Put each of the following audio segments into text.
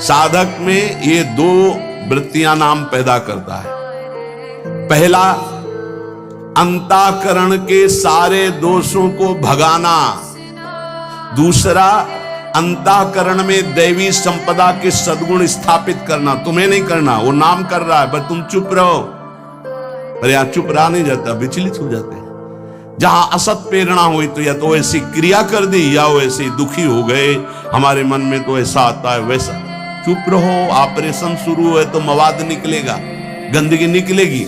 साधक में ये दो वृत्तियां नाम पैदा करता है। पहला, अंतःकरण के सारे दोषों को भगाना। दूसरा, अंतःकरण में दैवी संपदा के सद्गुण स्थापित करना। तुम्हें नहीं करना, वो नाम कर रहा है, पर तुम चुप रहो। पर यहां चुप रहा नहीं जाता, विचलित हो जाते हैं। जहां असत प्रेरणा हुई तो या तो ऐसी क्रिया कर दी या वो ऐसे दुखी हो गए, हमारे मन में तो ऐसा आता है वैसा। चुप रहो, ऑपरेशन शुरू है तो मवाद निकलेगा, गंदगी निकलेगी,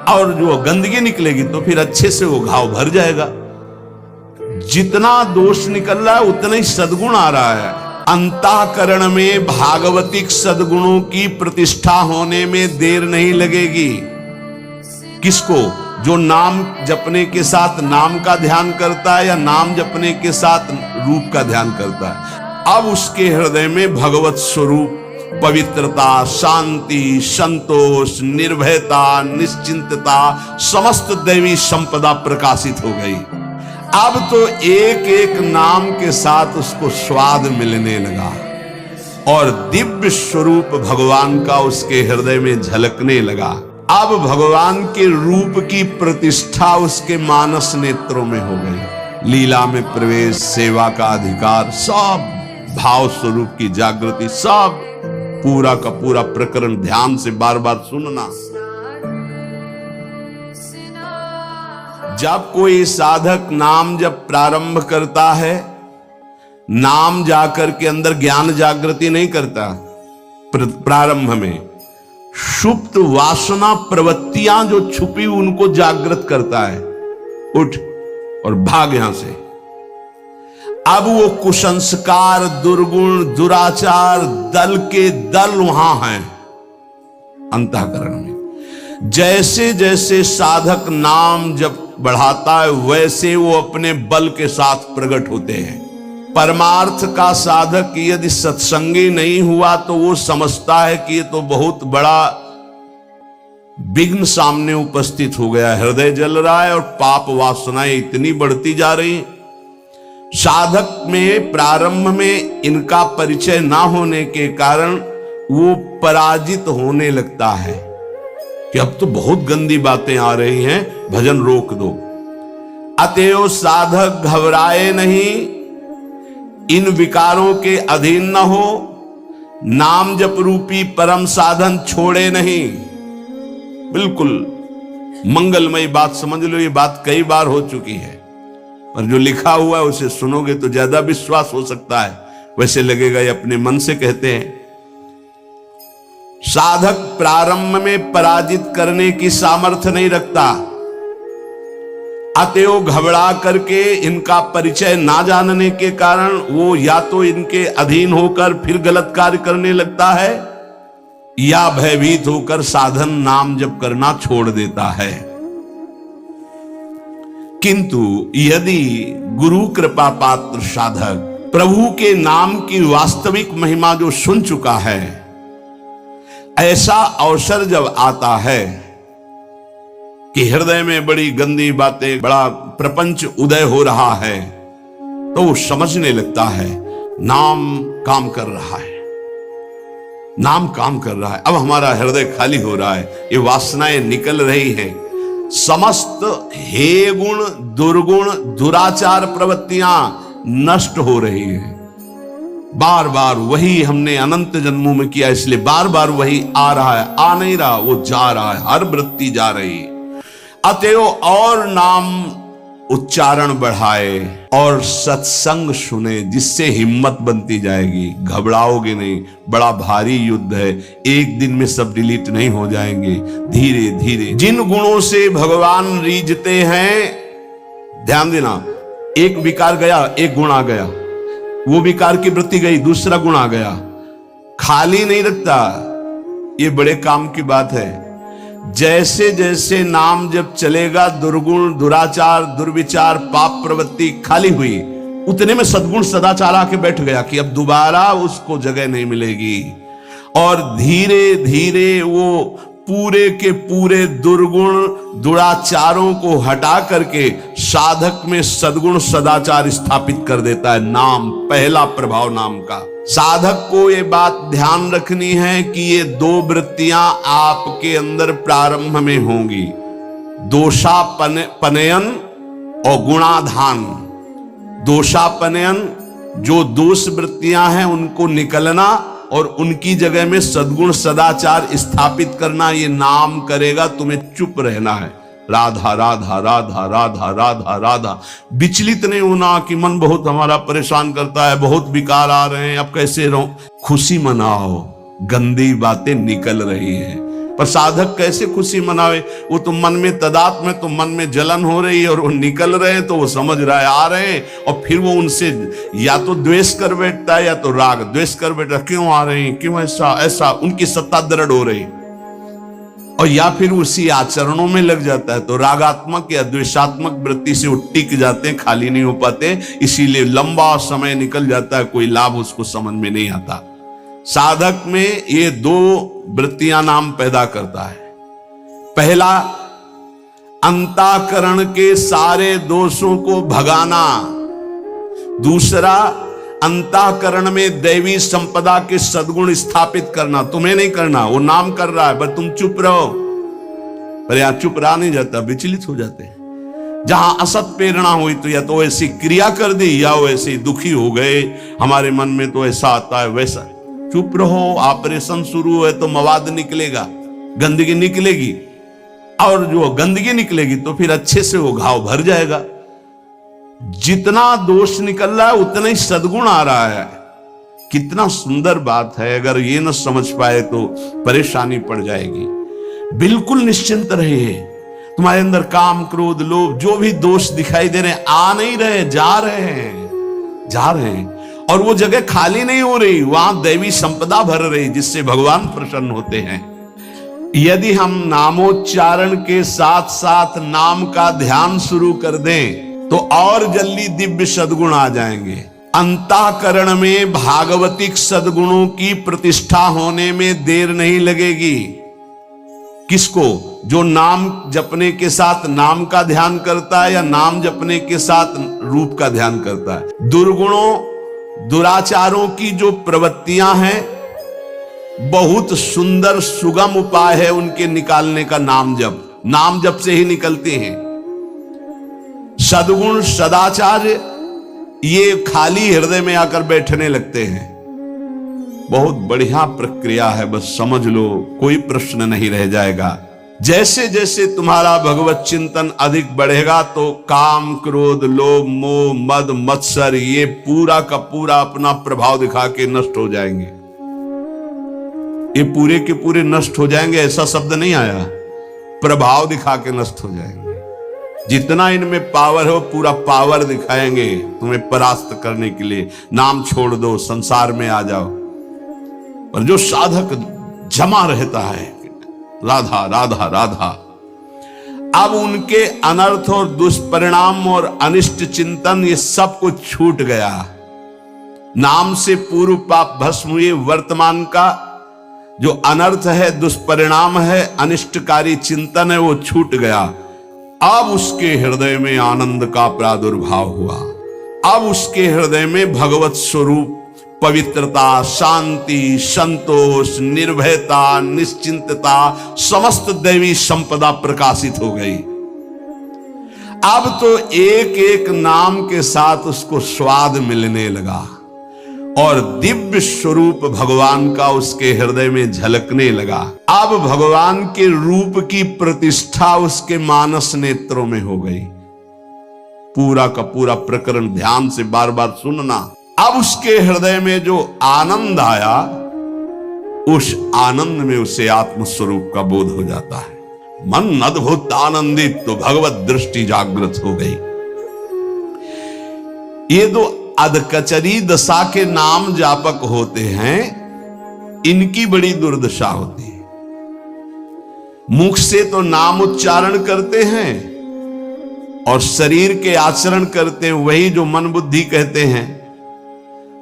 और जो गंदगी निकलेगी तो फिर अच्छे से वो घाव भर जाएगा। जितना दोष निकल रहा है उतना ही सद्गुण आ रहा है। अंतःकरण में भागवतिक सद्गुणों की प्रतिष्ठा होने में देर नहीं लगेगी। किसको? जो नाम जपने के साथ नाम का ध्यान करता है या नाम जपने के साथ रूप का ध्यान करता है। अब उसके हृदय में भगवत स्वरूप, पवित्रता, शांति, संतोष, निर्भयता, निश्चिंतता, समस्त दैवी संपदा प्रकाशित हो गई। अब तो एक एक नाम के साथ उसको स्वाद मिलने लगा और दिव्य स्वरूप भगवान का उसके हृदय में झलकने लगा। अब भगवान के रूप की प्रतिष्ठा उसके मानस नेत्रों में हो गई। लीला में प्रवेश, सेवा का अधिकार, सब भाव स्वरूप की जागृति, सब पूरा का पूरा प्रकरण ध्यान से बार बार सुनना। जब कोई साधक नाम जब प्रारंभ करता है, नाम जाकर के अंदर ज्ञान जागृति नहीं करता। प्रारंभ में सुप्त वासना प्रवृत्तियां जो छुपी उनको जागृत करता है। उठ और भाग यहां से। अब वो कुसंस्कार, दुर्गुण, दुराचार दल के दल वहां हैं अंतःकरण में। जैसे जैसे साधक नाम जब बढ़ाता है वैसे वो अपने बल के साथ प्रकट होते हैं। परमार्थ का साधक यदि सत्संगी नहीं हुआ तो वो समझता है कि ये तो बहुत बड़ा विघ्न सामने उपस्थित हो गया, हृदय जल रहा है और पाप वासनाएं इतनी बढ़ती जा रही। साधक में प्रारंभ में इनका परिचय ना होने के कारण वो पराजित होने लगता है कि अब तो बहुत गंदी बातें आ रही हैं, भजन रोक दो। अतएव साधक घबराए नहीं, इन विकारों के अधीन न हो, नाम जप रूपी परम साधन छोड़े नहीं। बिल्कुल मंगलमयी बात समझ लो, ये बात कई बार हो चुकी है, पर जो लिखा हुआ है उसे सुनोगे तो ज्यादा विश्वास हो सकता है। वैसे लगेगा ये अपने मन से कहते हैं। साधक प्रारंभ में पराजित करने की सामर्थ्य नहीं रखता। अतएव घबरा करके इनका परिचय ना जानने के कारण वो या तो इनके अधीन होकर फिर गलत कार्य करने लगता है या भयभीत होकर साधन नाम जप करना छोड़ देता है। किंतु यदि गुरु कृपा पात्र साधक प्रभु के नाम की वास्तविक महिमा जो सुन चुका है, ऐसा अवसर जब आता है कि हृदय में बड़ी गंदी बातें, बड़ा प्रपंच उदय हो रहा है, तो वो समझने लगता है नाम काम कर रहा है, नाम काम कर रहा है। अब हमारा हृदय खाली हो रहा है, ये वासनाएं निकल रही हैं, समस्त हे गुण, दुर्गुण, दुराचार प्रवृत्तियां नष्ट हो रही हैं। बार बार वही हमने अनंत जन्मों में किया, इसलिए बार बार वही आ रहा है, आ नहीं रहा, वो जा रहा है, हर वृत्ति जा रही है। अतएव और नाम उच्चारण बढ़ाए और सत्संग सुने, जिससे हिम्मत बनती जाएगी। घबराओगे नहीं, बड़ा भारी युद्ध है, एक दिन में सब डिलीट नहीं हो जाएंगे। धीरे धीरे जिन गुणों से भगवान रीझते हैं, ध्यान देना, एक विकार गया, एक गुण आ गया, वो विकार की वृत्ति गई, दूसरा गुण आ गया, खाली नहीं रखता। ये बड़े काम की बात है। जैसे जैसे नाम जब चलेगा, दुर्गुण, दुराचार, दुर्विचार, पाप प्रवृत्ति खाली हुई, उतने में सद्गुण सदाचार आके बैठ गया कि अब दोबारा उसको जगह नहीं मिलेगी। और धीरे धीरे वो पूरे के पूरे दुर्गुण दुराचारों को हटा करके साधक में सद्गुण सदाचार स्थापित कर देता है। नाम, पहला प्रभाव नाम का। साधक को ये बात ध्यान रखनी है कि ये दो वृत्तियां आपके अंदर प्रारंभ में होंगी, दोषापनयन और गुणाधान। दोषापनयन, जो दोष वृत्तियां हैं उनको निकलना और उनकी जगह में सद्गुण सदाचार स्थापित करना, ये नाम करेगा। तुम्हें चुप रहना है, राधा राधा राधा राधा राधा राधा। विचलित नहीं होना कि मन बहुत हमारा परेशान करता है, बहुत विकार आ रहे हैं, अब कैसे रहूं। खुशी मनाओ, गंदी बातें निकल रही हैं। पर साधक कैसे खुशी मनावे? वो तो मन में तदात्म में, तो मन में जलन हो रही है और वो निकल रहे हैं, तो वो समझ रहा है आ रहे हैं, और फिर वो उनसे या तो द्वेष कर बैठता है या तो राग। द्वेष कर बैठता, क्यों आ रहे हैं, क्यों ऐसा ऐसा, उनकी सत्ता दृढ़ हो रही, और या फिर उसी आचरणों में लग जाता है, तो रागात्मक या द्वेषात्मक वृत्ति से वो टिक जाते हैं, खाली नहीं हो पाते, इसीलिए लंबा समय निकल जाता है, कोई लाभ उसको समझ में नहीं आता। साधक में ये दो वृत्तियां नाम पैदा करता है। पहला, अंतःकरण के सारे दोषों को भगाना। दूसरा, अंतःकरण में दैवी संपदा के सद्गुण स्थापित करना। तुम्हें नहीं करना, वो नाम कर रहा है, बस तुम चुप रहो। पर यहां चुप रहा नहीं जाता, विचलित हो जाते हैं। जहां असत प्रेरणा हुई तो या तो ऐसी क्रिया कर दी या वैसे दुखी हो गए, हमारे मन में तो ऐसा आता है वैसा। चुप रहो, ऑपरेशन शुरू है तो मवाद निकलेगा, गंदगी निकलेगी, और जो गंदगी निकलेगी तो फिर अच्छे से वो घाव भर जाएगा। जितना दोष निकल रहा है उतना ही सद्गुण आ रहा है। कितना सुंदर बात है। अगर ये न समझ पाए तो परेशानी पड़ जाएगी। बिल्कुल निश्चिंत रहिए। तुम्हारे अंदर काम, क्रोध, लोभ, जो भी दोष दिखाई दे रहे हैं, आ नहीं रहे, जा रहे हैं, जा रहे हैं, और वो जगह खाली नहीं हो रही, वहां दैवी संपदा भर रही, जिससे भगवान प्रसन्न होते हैं। यदि हम नामोच्चारण के साथ साथ नाम का ध्यान शुरू कर दें तो और जल्दी दिव्य सद्गुण आ जाएंगे। अंतःकरण में भागवतिक सद्गुणों की प्रतिष्ठा होने में देर नहीं लगेगी। किसको? जो नाम जपने के साथ नाम का ध्यान करता है या नाम जपने के साथ रूप का ध्यान करता है। दुर्गुणों, दुराचारों की जो प्रवृत्तियां हैं, बहुत सुंदर सुगम उपाय है उनके निकालने का नाम जप। नाम जप से ही निकलते हैं। सद्गुण सदाचार ये खाली हृदय में आकर बैठने लगते हैं। बहुत बढ़िया प्रक्रिया है, बस समझ लो, कोई प्रश्न नहीं रह जाएगा। जैसे जैसे तुम्हारा भगवत चिंतन अधिक बढ़ेगा तो काम, क्रोध, लोभ, मोह, मद, मत्सर ये पूरा का पूरा अपना प्रभाव दिखा के नष्ट हो जाएंगे। ये पूरे के पूरे नष्ट हो जाएंगे, ऐसा शब्द नहीं आया, प्रभाव दिखा के नष्ट हो जाएंगे। जितना इनमें पावर हो पूरा पावर दिखाएंगे तुम्हें परास्त करने के लिए। नाम छोड़ दो, संसार में आ जाओ। पर जो साधक जमा रहता है, राधा राधा राधा, अब उनके अनर्थ और दुष्परिणाम और अनिष्ट चिंतन ये सब कुछ छूट गया। नाम से पूर्व पाप भस्म हुए। वर्तमान का जो अनर्थ है, दुष्परिणाम है, अनिष्टकारी चिंतन है, वो छूट गया। अब उसके हृदय में आनंद का प्रादुर्भाव हुआ। अब उसके हृदय में भगवत स्वरूप, पवित्रता, शांति, संतोष, निर्भयता, निश्चिंतता, समस्त दैवी संपदा प्रकाशित हो गई। अब तो एक एक नाम के साथ उसको स्वाद मिलने लगा और दिव्य स्वरूप भगवान का उसके हृदय में झलकने लगा। अब भगवान के रूप की प्रतिष्ठा उसके मानस नेत्रों में हो गई। पूरा का पूरा प्रकरण ध्यान से बार बार सुनना। अब उसके हृदय में जो आनंद आया, उस आनंद में उसे आत्मस्वरूप का बोध हो जाता है। मन अद्भुत आनंदित, तो भगवत दृष्टि जागृत हो गई। ये दो अधकचरी दशा के नाम जापक होते हैं, इनकी बड़ी दुर्दशा होती है। मुख से तो नाम उच्चारण करते हैं और शरीर के आचरण करते हैं, वही जो मन बुद्धि कहते हैं,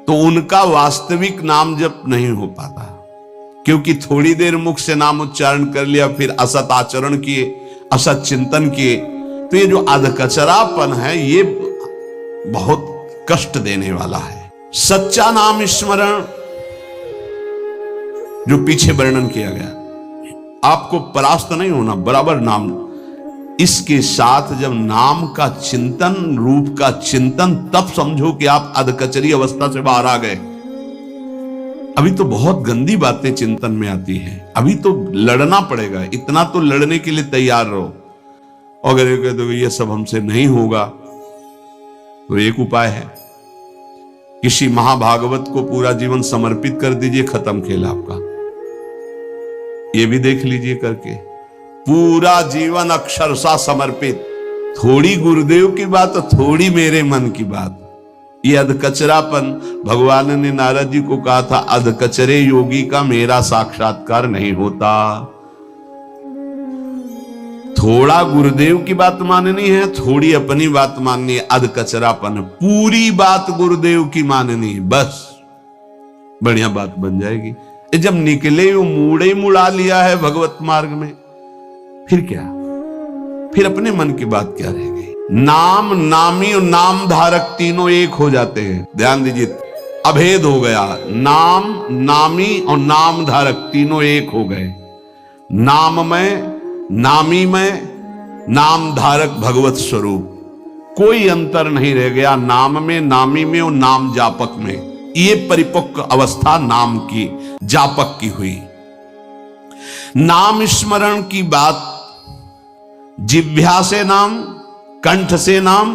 तो उनका वास्तविक नाम जप नहीं हो पाता। क्योंकि थोड़ी देर मुख से नाम उच्चारण कर लिया, फिर असत आचरण किए, असत चिंतन किए, तो ये जो अधकचरापन है ये बहुत कष्ट देने वाला है। सच्चा नाम स्मरण जो पीछे वर्णन किया गया, आपको परास्त नहीं होना, बराबर नाम। इसके साथ जब नाम का चिंतन, रूप का चिंतन, तब समझो कि आप अधकचरी अवस्था से बाहर आ गए। अभी तो बहुत गंदी बातें चिंतन में आती हैं, अभी तो लड़ना पड़ेगा, इतना तो लड़ने के लिए तैयार रहो। अगर ये कह दो ये सब हमसे नहीं होगा, तो एक उपाय है, किसी महाभागवत को पूरा जीवन समर्पित कर दीजिए, खत्म खेल आपका। ये भी देख लीजिए करके, पूरा जीवन अक्षरशः समर्पित, थोड़ी गुरुदेव की बात, थोड़ी मेरे मन की बात। ये अधकचरापन, भगवान ने नारद जी को कहा था, अधकचरे योगी का मेरा साक्षात्कार नहीं होता। थोड़ा गुरुदेव की बात माननी है, थोड़ी अपनी बात माननी है, अधकचरापन। पूरी बात गुरुदेव की माननी है, बस बढ़िया बात बन जाएगी। जब निकले वो मूड़े मुड़ा लिया है भगवत मार्ग में, फिर क्या, फिर अपने मन की बात क्या रह गई। नाम, नामी और नाम धारक तीनों एक हो जाते हैं, ध्यान दीजिए, अभेद हो गया। नाम, नामी और नाम धारक तीनों एक हो गए। नाम में, नामी में, नाम धारक भगवत स्वरूप, कोई अंतर नहीं रह गया नाम में, नामी में और नाम जापक में। ये परिपक्व अवस्था नाम की, जापक की हुई। नाम स्मरण की बात जिह्वा से नाम, कंठ से नाम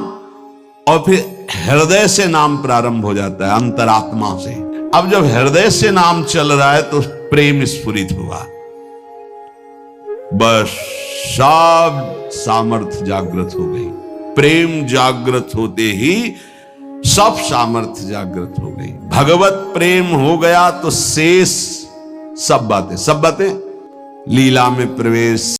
और फिर हृदय से नाम प्रारंभ हो जाता है, अंतरात्मा से। अब जब हृदय से नाम चल रहा है तो प्रेम स्फुरित हुआ, बस सब सामर्थ्य जागृत हो गई। प्रेम जागृत होते ही सब सामर्थ्य जागृत हो गई। भगवत प्रेम हो गया तो शेष सब बातें लीला में प्रवेश,